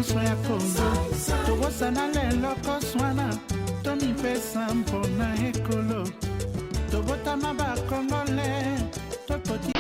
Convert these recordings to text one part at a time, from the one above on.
nyonso ya Kongo tobosana lelo koswana tomipesa mpona ekolo tobotama bakongole tokoti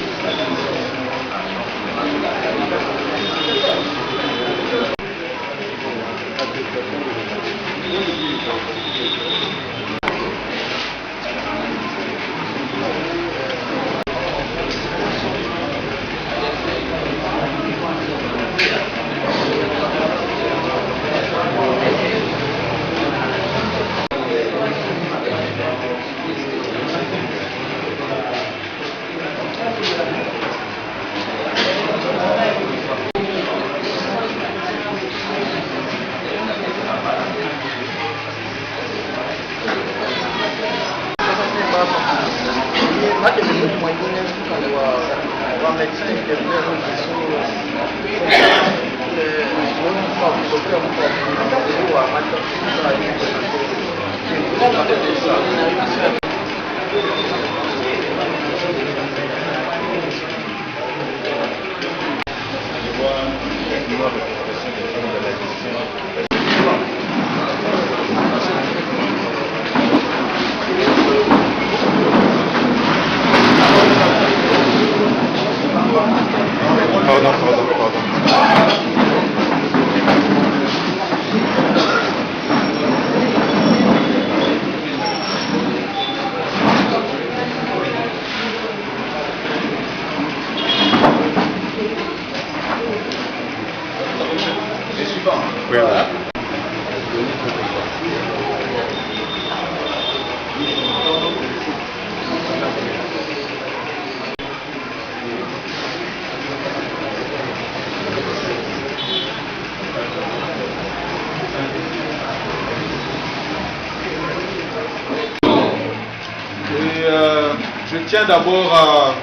Je tiens d'abord à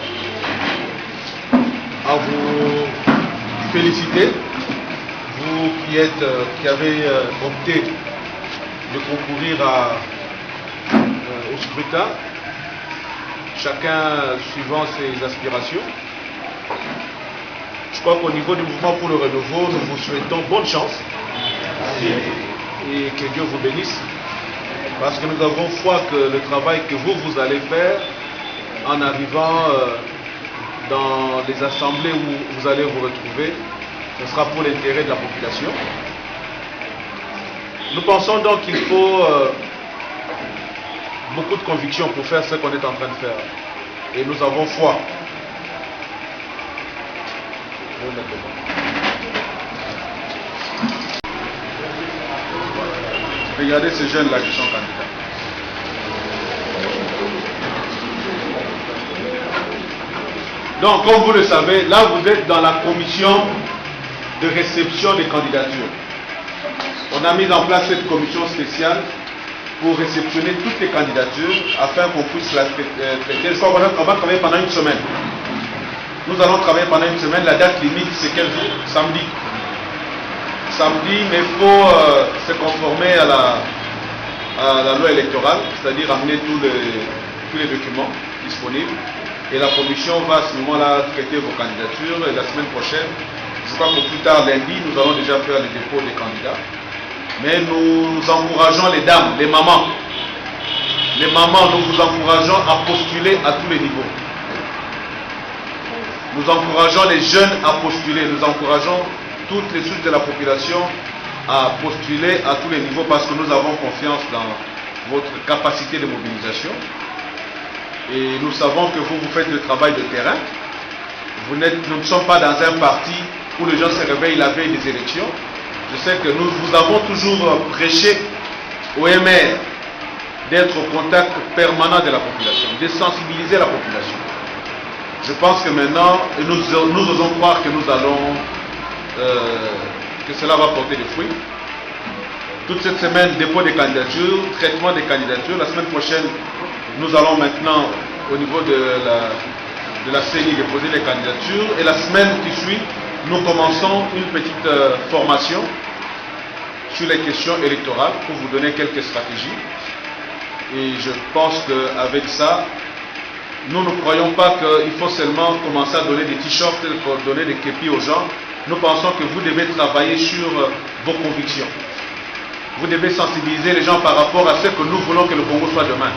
vous féliciter, vous qui avez opté de concourir au scrutin, chacun suivant ses aspirations. Je crois qu'au niveau du mouvement pour le renouveau, nous vous souhaitons bonne chance et que Dieu vous bénisse, parce que nous avons foi que le travail que vous allez faire en arrivant dans les assemblées où vous allez vous retrouver, ce sera pour l'intérêt de la population. Nous pensons donc qu'il faut beaucoup de conviction pour faire ce qu'on est en train de faire. Et nous avons foi. Regardez ces jeunes-là qui sont candidats. Donc, comme vous le savez, là vous êtes dans la commission de réception des candidatures. On a mis en place cette commission spéciale pour réceptionner toutes les candidatures afin qu'on puisse la traiter. On va travailler pendant une semaine. Nous allons travailler pendant une semaine. La date limite, c'est quel jour? Samedi. Samedi, mais il faut se conformer à la loi électorale, c'est-à-dire amener tous les documents disponibles. Et la commission va à ce moment-là traiter vos candidatures. Et la semaine prochaine, je crois qu'au plus tard lundi, nous allons déjà faire le dépôt des candidats. Mais nous encourageons les dames, les mamans. Les mamans, nous vous encourageons à postuler à tous les niveaux. Nous encourageons les jeunes à postuler. Nous encourageons toutes les souches de la population à postuler à tous les niveaux parce que nous avons confiance dans votre capacité de mobilisation. Et nous savons que vous faites le travail de terrain. Nous ne sommes pas dans un parti où les gens se réveillent la veille des élections. Je sais que nous vous avons toujours prêché au MR d'être au contact permanent de la population, de sensibiliser la population. Je pense que maintenant, nous osons croire que nous allons, que cela va porter des fruits. Toute cette semaine, dépôt des candidatures, traitement des candidatures. La semaine prochaine, nous allons maintenant, au niveau de la CENI, déposer les candidatures. Et la semaine qui suit, nous commençons une petite formation sur les questions électorales pour vous donner quelques stratégies. Et je pense qu'avec ça, nous ne croyons pas qu'il faut seulement commencer à donner des t-shirts, donner des képis aux gens. nous pensons que vous devez travailler sur vos convictions. Vous devez sensibiliser les gens par rapport à ce que nous voulons que le Congo soit demain.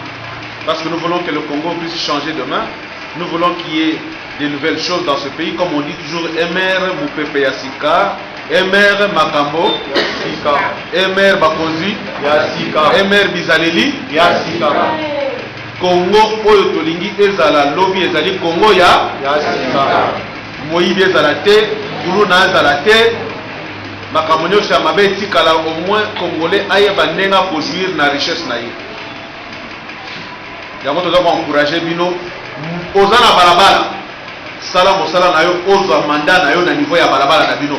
Parce que nous voulons que le Congo puisse changer demain. Nous voulons qu'il y ait de nouvelles choses dans ce pays. Comme on dit toujours, MR Mupepe Yasika, MR Makambo, MR Bakonzi, MR Bizaleli, Congo Oyo Tolingi Ezala Lobi Ezali Congo ya Moïbi Ezala te, Kuluna Ezala te, Makambo nyonso ya mabe etikala au moins Congolais ayeba ndenge produire na richesse na ye. Yango toza ko encourager bino oza na balabala sala mosala na yo ozwa mandat na yo na niveau ya balabala na bino.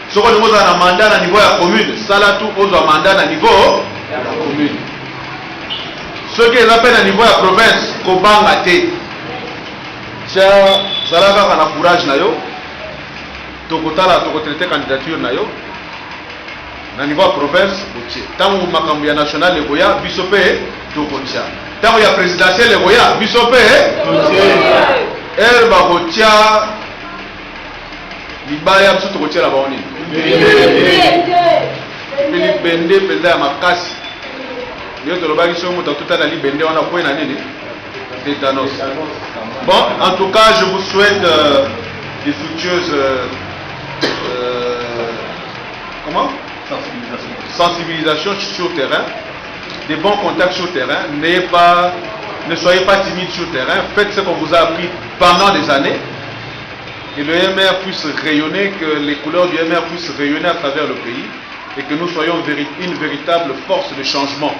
Soko ni moza na mandat na niveau ya commune, sala tu ozwa mandat na niveau ya commune. Ceux qui appellent à niveau de la province, Kobanga te. Sala kaka na courage na yo. Tokotala tokotraiter candidature na yo. Na niveau de province, otie. Tango makambo ya national legoya, biso pe tokotia. Tango ya présidentiel legoya, biso pe ba kotia libaya biso tokotia la baoni. Bende penda ya makasi. Bon, en tout cas, je vous souhaite des fructueuses sensibilisation sur le terrain, des bons contacts sur le terrain. Ne soyez pas timide sur le terrain. Faites ce qu'on vous a appris pendant des années. Que le MR puisse rayonner, que les couleurs du MR puissent rayonner à travers le pays et que nous soyons une véritable force de changement.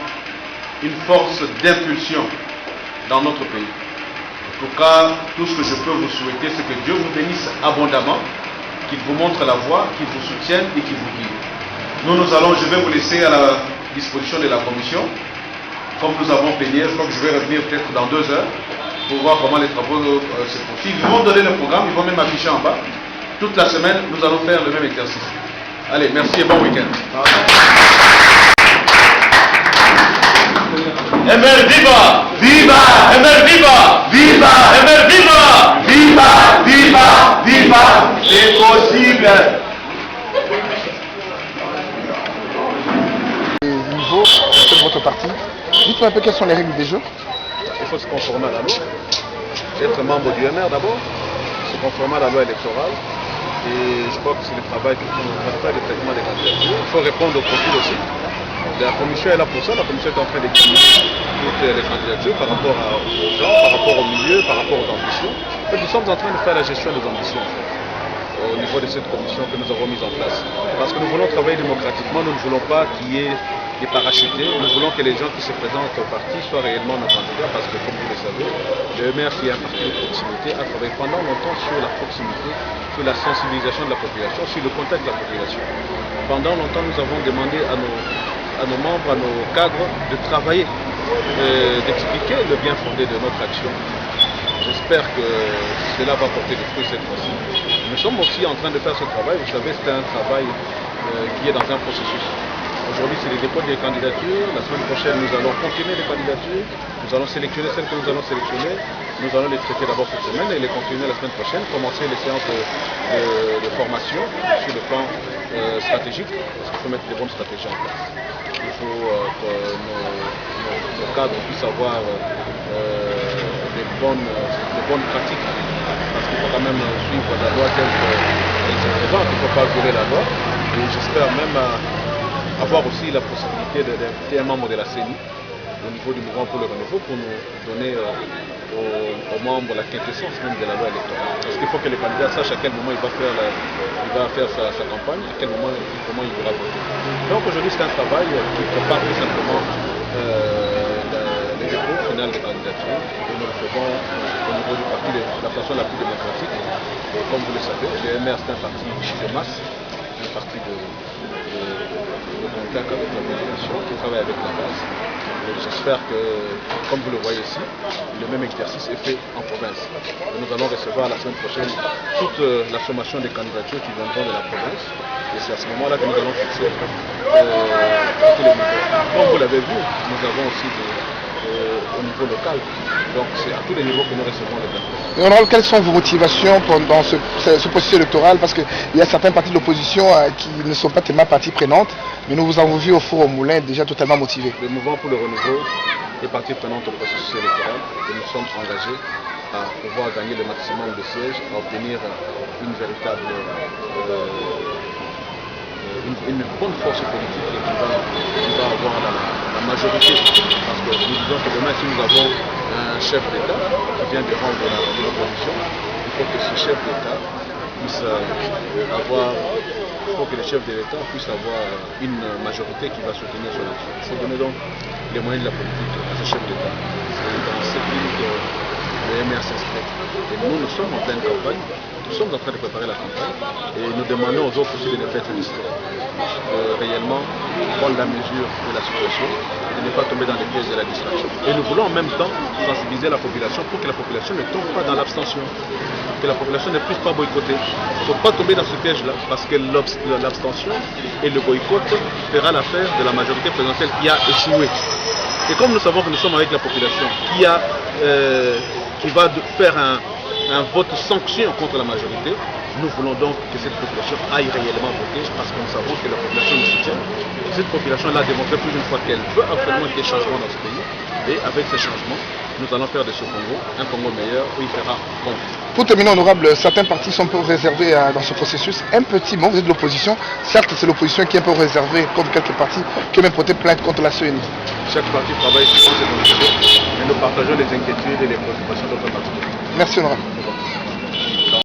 Une force d'impulsion dans notre pays. En tout cas, tout ce que je peux vous souhaiter, c'est que Dieu vous bénisse abondamment, qu'il vous montre la voie, qu'il vous soutienne et qu'il vous guide. Je vais vous laisser à la disposition de la commission. Comme nous avons payé, je crois que je vais revenir peut-être dans 2 heures pour voir comment les travaux se poursuivent. Ils vont donner le programme, ils vont même afficher en bas. Toute la semaine, nous allons faire le même exercice. Allez, merci et bon week-end. MR viva! Viva! MR viva! Viva! MR viva! Viva! Viva! Viva! C'est possible! Niveau de votre parti, dites-moi un peu quelles sont les règles des jeux. Il faut se conformer à la loi. Être membre du MR d'abord, se conformer à la loi électorale. Et je crois que c'est le travail que nous devons faire, le traitement des candidatures. Il faut répondre au profil aussi. La commission est là pour ça, la commission est en train d'examiner toutes les candidatures par rapport aux gens, par rapport au milieu, par rapport aux ambitions. En fait, nous sommes en train de faire la gestion des ambitions au niveau de cette commission que nous avons mise en place. Parce que nous voulons travailler démocratiquement, nous ne voulons pas qu'il y ait des parachutés, nous voulons que les gens qui se présentent au parti soient réellement nos candidats parce que, comme vous le savez, le MR qui est un parti de proximité a travaillé pendant longtemps sur la proximité, sur la sensibilisation de la population, sur le contact de la population. Pendant longtemps, nous avons demandé à nos membres, à nos cadres de travailler, d'expliquer le bien fondé de notre action. J'espère que cela va porter des fruits cette fois-ci. Nous sommes aussi en train de faire ce travail. Vous savez, c'est un travail qui est dans un processus. Aujourd'hui, c'est les dépôts des candidatures. La semaine prochaine, nous allons continuer les candidatures. Nous allons sélectionner celles que nous allons sélectionner. Nous allons les traiter d'abord cette semaine et les continuer la semaine prochaine. Commencer les séances de formation sur le plan stratégique, parce qu'il faut mettre des bonnes stratégies en place. Il faut que nos cadres puissent avoir des bonnes pratiques, parce qu'il faut quand même suivre la loi telle qu'elle se présente. Il ne faut pas violer la loi. Et j'espère même avoir aussi la possibilité d'inviter un membre de la CENI au niveau du mouvement pour le renouveau pour nous donner aux membres la quintessence même de la loi électorale. Parce qu'il faut que les candidats sachent à quel moment il va faire sa campagne, à quel moment il pourra voter. Donc aujourd'hui c'est un travail qui prépare tout simplement les dépôts finales des candidatures et nous le faisons au niveau du parti de la façon la plus démocratique. Et comme vous le savez, le MR c'est un parti de masse, un parti de contact avec la population, qui travaille avec la base. J'espère que, comme vous le voyez ici, le même exercice est fait en province. Et nous allons recevoir la semaine prochaine toute la sommation des candidatures qui viendront de la province. Et c'est à ce moment-là que nous allons fixer tous les niveaux. Comme vous l'avez vu, nous avons aussi au niveau local. Donc c'est à tous les niveaux que nous recevons les personnes. Et honorable, quelles sont vos motivations pendant ce processus électoral? Parce qu'il y a certains partis de l'opposition qui ne sont pas tellement partie prenante, mais nous vous avons vu au Four au Moulin déjà totalement motivés. Le mouvement pour le renouveau est partie prenante au processus électoral et nous sommes engagés à pouvoir gagner le maximum de sièges, à obtenir une véritable une bonne force politique qui va avoir la majorité. Parce que nous disons que demain, si nous avons un chef d'État qui vient de rendre l'opposition, il faut que ce chef d'État puisse avoir, il faut que le chef de l'État puisse avoir une majorité qui va soutenir son action. Il faut donner donc les moyens de la politique à ce chef d'État. C'est dans cette ligne que le MR s'inscrit. Et nous sommes en pleine campagne, nous sommes en train de préparer la campagne et nous demandons aux autres aussi de ne pas être distraits. Réellement prendre la mesure de la situation et de ne pas tomber dans les pièges de la distraction. Et nous voulons en même temps sensibiliser la population pour que la population ne tombe pas dans l'abstention, que la population ne puisse pas boycotter. Il ne faut pas tomber dans ce piège-là parce que l'abstention et le boycott fera l'affaire de la majorité présidentielle qui a échoué. Et comme nous savons que nous sommes avec la population qui va faire un vote sanction contre la majorité, nous voulons donc que cette population aille réellement voter parce que nous savons que la population nous soutient. Cette population-là a démontré plus d'une fois qu'elle veut absolument qu'il y ait changement dans ce pays. Et avec ces changements, nous allons faire de ce Congo un Congo meilleur où il fera bon. Pour terminer, honorable, certains partis sont un peu réservés dans ce processus. Un petit mot, vous êtes de l'opposition. Certes, c'est l'opposition qui est un peu réservée, comme quelques partis qui ont même porté plainte contre la CENI. Chaque parti travaille sur ses conditions, mais nous partageons les inquiétudes et les préoccupations d'autres partis. Merci, honorable.